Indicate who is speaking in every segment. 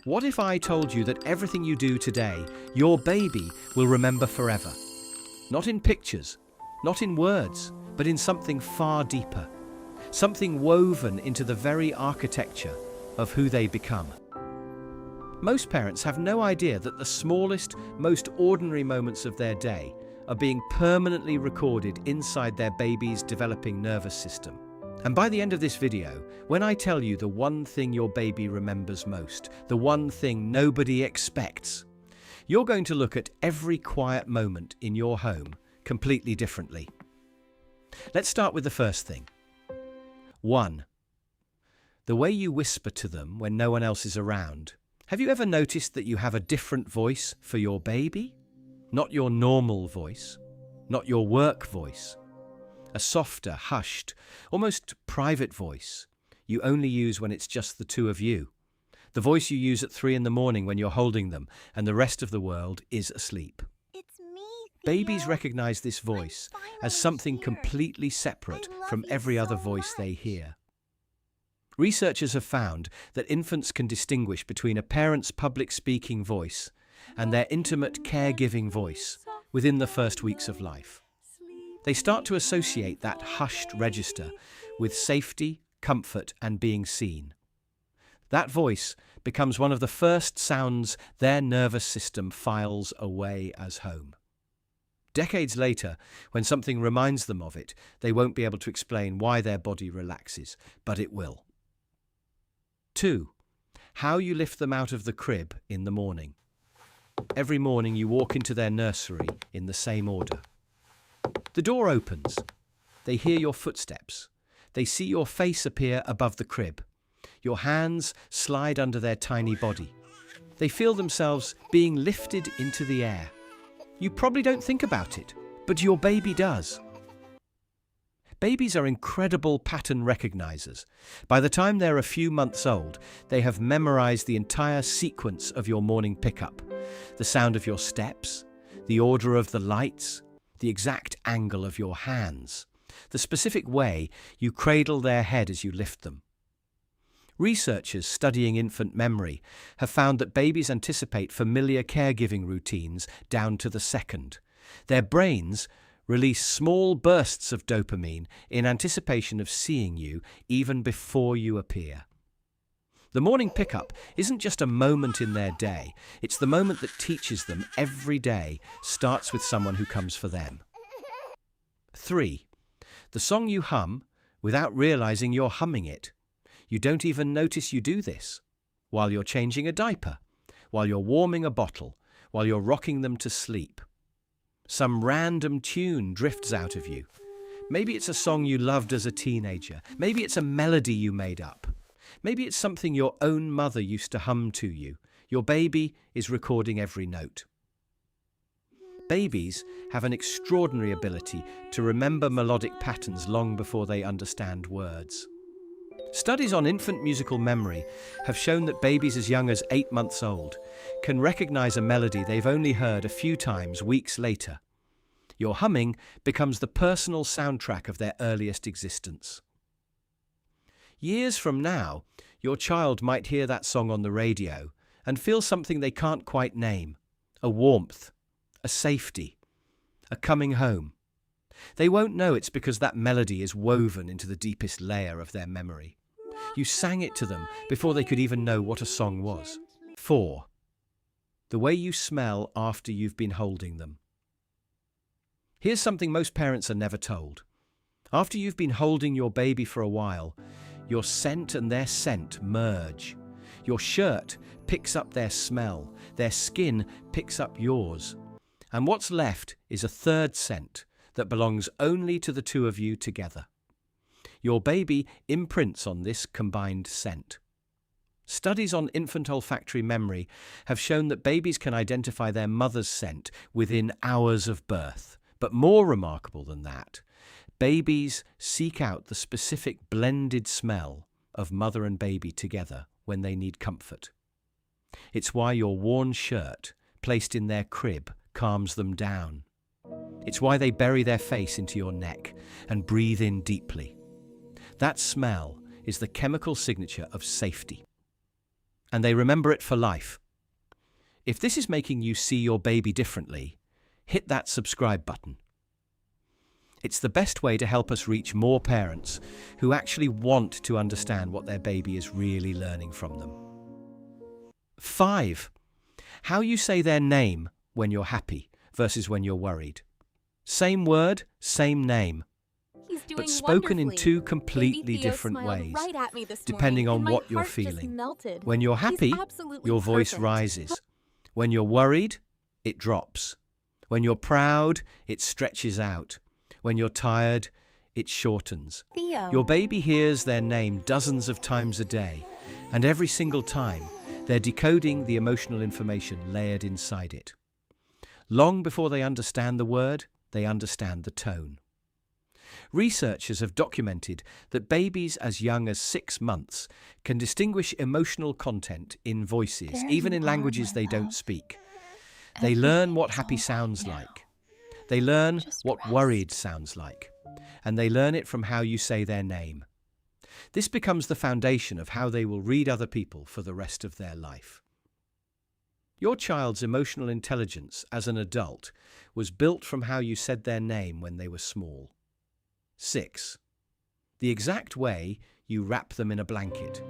Speaker 1: What if I told you that everything you do today, your baby will remember forever? Not in pictures, not in words, but in something far deeper. Something woven into the very architecture of who they become. Most parents have no idea that the smallest, most ordinary moments of their day are being permanently recorded inside their baby's developing nervous system. And by the end of this video, when I tell you the one thing your baby remembers most, the one thing nobody expects, you're going to look at every quiet moment in your home completely differently. Let's start with the first thing. 1. The way you whisper to them when no one else is around. Have you ever noticed that you have a different voice for your baby? Not your normal voice, not your work voice. A softer, hushed, almost private voice you only use when it's just the two of you. The voice you use at 3 in the morning when you're holding them and the rest of the world is asleep.
Speaker 2: It's me, Theo.
Speaker 1: Babies recognize this voice as something completely separate from every other voice they hear. Researchers have found that infants can distinguish between a parent's public speaking voice and their intimate caregiving voice within the first weeks of life. They start to associate that hushed register with safety, comfort, and being seen. That voice becomes one of the first sounds their nervous system files away as home. Decades later, when something reminds them of it, they won't be able to explain why their body relaxes, but it will. 2. How you lift them out of the crib in the morning. Every morning you walk into their nursery in the same order. The door opens. They hear your footsteps. They see your face appear above the crib. Your hands slide under their tiny body. They feel themselves being lifted into the air. You probably don't think about it, but your baby does. Babies are incredible pattern recognizers. By the time they're a few months old, they have memorized the entire sequence of your morning pickup. The sound of your steps, the order of the lights, the exact angle of your hands, the specific way you cradle their head as you lift them. Researchers studying infant memory have found that babies anticipate familiar caregiving routines down to the second. Their brains release small bursts of dopamine in anticipation of seeing you even before you appear. The morning pickup isn't just a moment in their day, it's the moment that teaches them every day starts with someone who comes for them. 3. The song you hum without realizing you're humming it. You don't even notice you do this. While you're changing a diaper, while you're warming a bottle, while you're rocking them to sleep. Some random tune drifts out of you. Maybe it's a song you loved as a teenager. Maybe it's a melody you made up. Maybe it's something your own mother used to hum to you. Your baby is recording every note. Babies have an extraordinary ability to remember melodic patterns long before they understand words. Studies on infant musical memory have shown that babies as young as 8 months old can recognize a melody they've only heard a few times weeks later. Your humming becomes the personal soundtrack of their earliest existence. Years from now, your child might hear that song on the radio and feel something they can't quite name, a warmth, a safety, a coming home. They won't know it's because that melody is woven into the deepest layer of their memory. You sang it to them before they could even know what a song was. 4. The way you smell after you've been holding them. Here's something most parents are never told. After you've been holding your baby for a while, your scent and their scent merge. Your shirt picks up their smell, their skin picks up yours. And what's left is a third scent that belongs only to the two of you together. Your baby imprints on this combined scent. Studies on infant olfactory memory have shown that babies can identify their mother's scent within hours of birth. But more remarkable than that, babies seek out the specific blended smell of mother and baby together when they need comfort. It's why your worn shirt, placed in their crib, calms them down. It's why they bury their face into your neck and breathe in deeply. That smell is the chemical signature of safety. and they remember it for life. If this is making you see your baby differently, hit that subscribe button. It's the best way to help us reach more parents who actually want to understand what their baby is really learning from them. 5. How you say their name when you're happy versus when you're worried. Same word, same name, but spoken in two completely different ways, depending on what you're feeling. When you're happy, your voice rises. When you're worried, it drops. When you're proud, it stretches out. When you're tired, it shortens. Your baby hears their name dozens of times a day, and every single time, they're decoding the emotional information layered inside it. Long before they understand the word, they understand the tone. Researchers have documented that babies as young as 6 months can distinguish emotional content in voices, even in languages they don't speak. They learn what happy sounds like. They learn what worried sounds like. And they learn it from how you say their name. This becomes the foundation of how they will read other people for the rest of their life. Your child's emotional intelligence as an adult was built from how you said their name when they were small. 6. The exact way you wrap them in a blanket.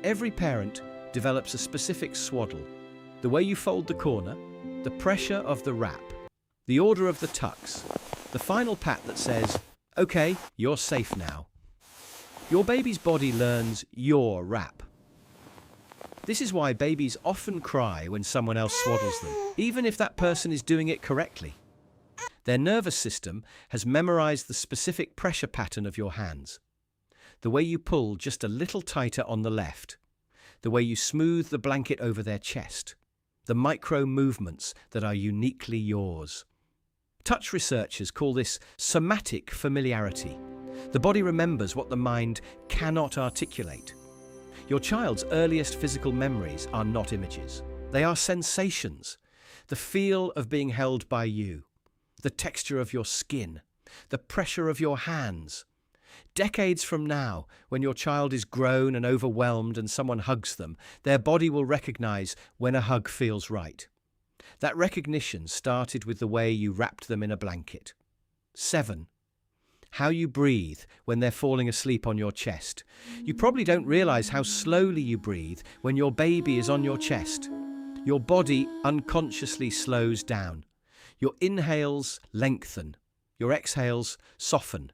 Speaker 1: Every parent develops a specific swaddle. The way you fold the corner, the pressure of the wrap, the order of the tucks, the final pat that says, "Okay, you're safe now." Your baby's body learns your wrap. This is why babies often cry when someone else swaddles them, even if that person is doing it correctly. Their nervous system has memorized the specific pressure pattern of your hands. The way you pull just a little tighter on the left, the way you smooth the blanket over their chest, the micro movements that are uniquely yours. Touch researchers call this somatic familiarity. The body remembers what the mind cannot articulate. Your child's earliest physical memories are not images. They are sensations. The feel of being held by you, the texture of your skin, the pressure of your hands. Decades from now, when your child is grown and overwhelmed and someone hugs them, their body will recognize when a hug feels right. That recognition started with the way you wrapped them in a blanket. 7. How you breathe when they're falling asleep on your chest. You probably don't realize how slowly you breathe when your baby is on your chest. Your body unconsciously slows down. Your inhales lengthen. Your exhales soften.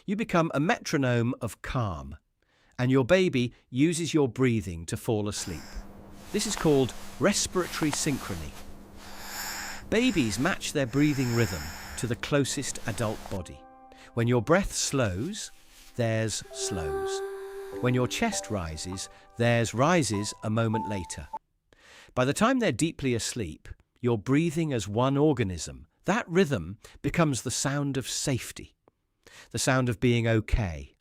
Speaker 1: You become a metronome of calm, and your baby uses your breathing to fall asleep. This is called respiratory synchrony. Babies match their breathing rhythm to the closest adult body. When your breath slows, theirs slows. When your chest rises, theirs rises a moment later. By the time they're deeply asleep, you're breathing as one organism. That rhythm becomes the sound of safety, the sound of being okay,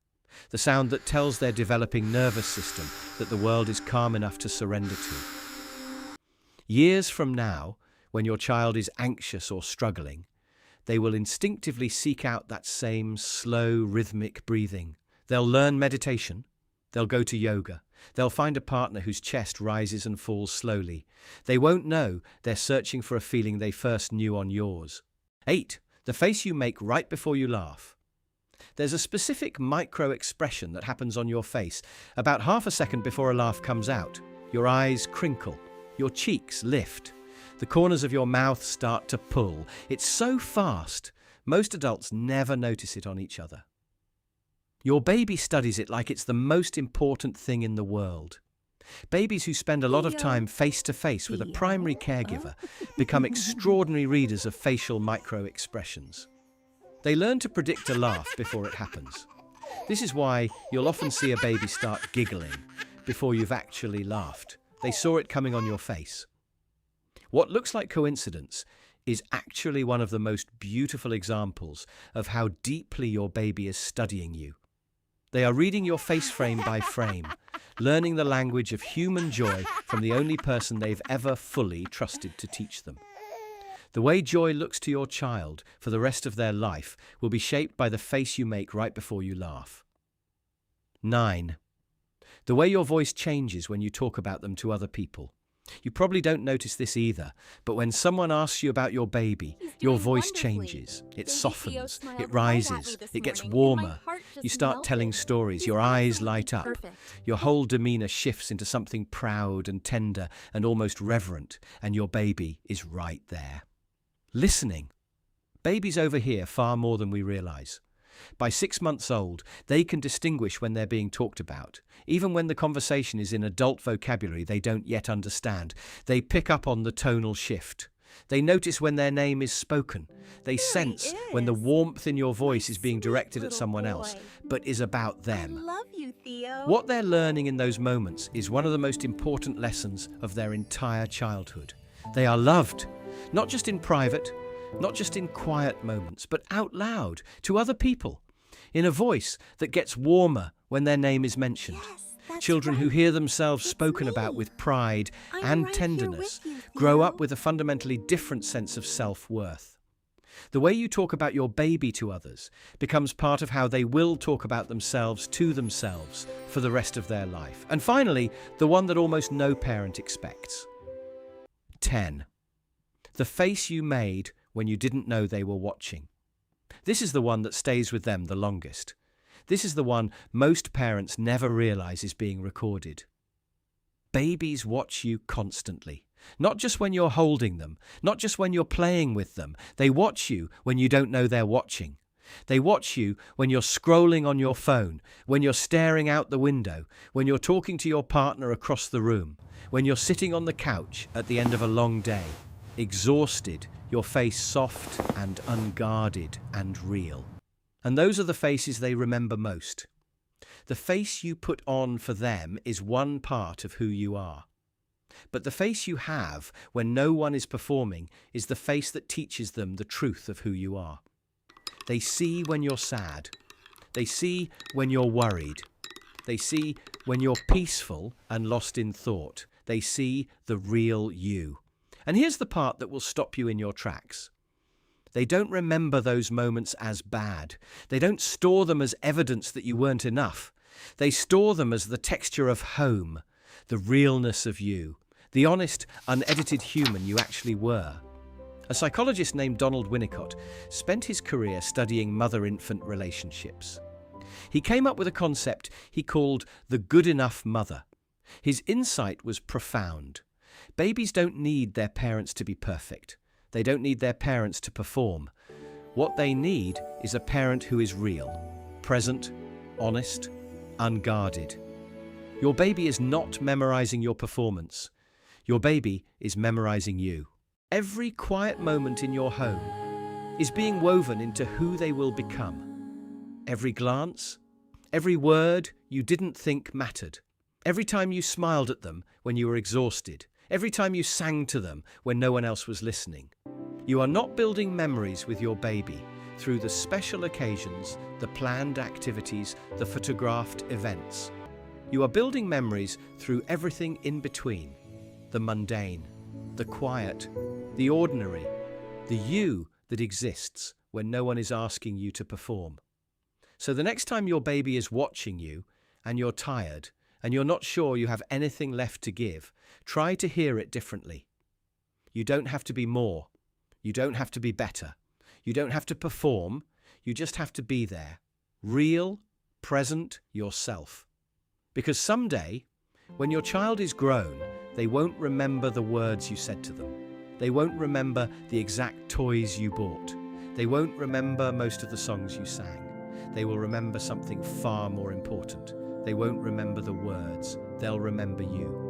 Speaker 1: the sound that tells their developing nervous system that the world is calm enough to surrender to. Years from now, when your child is anxious or struggling, they will instinctively seek out that same slow, rhythmic breathing. They'll learn meditation. They'll go to yoga. They'll find a partner whose chest rises and falls slowly. They won't know they're searching for a feeling they first knew on yours. 8. The face you make right before you laugh. There's a specific micro-expression that happens on your face about half a second before a laugh comes out. Your eyes crinkle. Your cheeks lift. The corners of your mouth start to pull. It's so fast, most adults never notice it on each other. Your baby studies it like it's the most important thing in the world. Babies who spend a lot of time face-to-face with a primary caregiver become extraordinary readers of facial micro-expressions. They learn to predict a laugh before it happens. This is why you'll often see a baby start giggling before you've actually laughed. They saw it coming on your face. What looks like coincidence is actually one of the most beautiful examples of how deeply your baby is studying you. They are reading your face frame by frame, learning the language of human joy from the only person they've ever fully trusted to teach them. The way joy looks to your child for the rest of their life will be shaped by the face you make right before you laugh. 9. The way your voice changes when you talk about them to other people. You probably don't notice this either, but when someone asks you about your baby, your voice changes. It softens, it rises, it gets warmer. You start telling stories, your eyes light up. Your whole demeanor shifts into something proud and tender and almost reverent, and your baby is right there. Listening. Babies overhear far more than we realize. By 6 months old, they can distinguish when they're being talked about. Even when the conversation is in adult vocabulary they don't yet understand, they pick up on the tonal shift. They notice when their name is spoken. They sense when the warmth in your voice is being directed at someone else, but is about them.
Speaker 2: I love you, Theo.
Speaker 1: What they're learning in those moments is one of the most important lessons of their entire childhood. They are loved, not just in private, not just in quiet moments, but out loud to other people, in a voice that gets warmer when their name is mentioned. Children who hear themselves spoken about with pride and tenderness grow up with a fundamentally different sense of self-worth. The way you talk about your baby to others becomes part of how they will talk about themselves to themselves for the rest of their life. And finally, the one that almost no parent expects. 10. The face you made when you didn't know they were watching. This is the one that stays with them the longest. This is the one most parents never realize is being recorded. Babies watch you constantly, not just when you're holding them, not just when you're playing with them. They watch you when you don't know they're watching. They watch you when you're scrolling on your phone, when you're staring out the window, when you're talking to your partner across the room, when you're sitting on the couch at the end of a long day, exhausted, your face soft and unguarded and real. And those are the faces they remember most. The face you put on for them is one part of who you are. But the face you have when no one is performing is the face that teaches them the truth of who you are. They see when you're sad. They see when you're worried. They see when you're peaceful and lost in thought. They see the real you. And here's the part that will stop you in your tracks. They don't remember those moments as bad. They don't store them as evidence that you weren't enough. They store them as the texture of home, the realness of you, the honest, unedited human you actually were. A psychologist named Donald Winnicott spent his career studying mother-infant relationships. He came up with a concept he called the good enough mother. His insight was profound. Babies don't need their parents to be perfect. They don't need their parents to perform. What they need is a parent who is real, present, honest, unguarded. Your baby is not memorizing your performance. Your baby is memorizing you. Every quiet moment in your home is being woven into who they will become. Every glance, every word you didn't think mattered. Every time you smiled at them when you were exhausted. Every time you sang to them when no one else was listening. You are not building memories with your baby through the special occasions, the planned activities, the photographed events. You are building memories through everything in between. The mundane, the quiet, the ordinary, the you that exists when no one is asking you to perform. So the next time your baby is watching you and you're tired and you're not sure you have anything left to give, try to hear it differently. You don't have to be more. You don't have to be better. You don't have to perform. You just have to be there. Real, present yourself. Because someday, when your child is grown, they won't remember the words you said to them. They won't remember the exact toys you bought. They won't remember most of the songs you sang. They will remember something far more important. They won't remember the words. They'll remember you.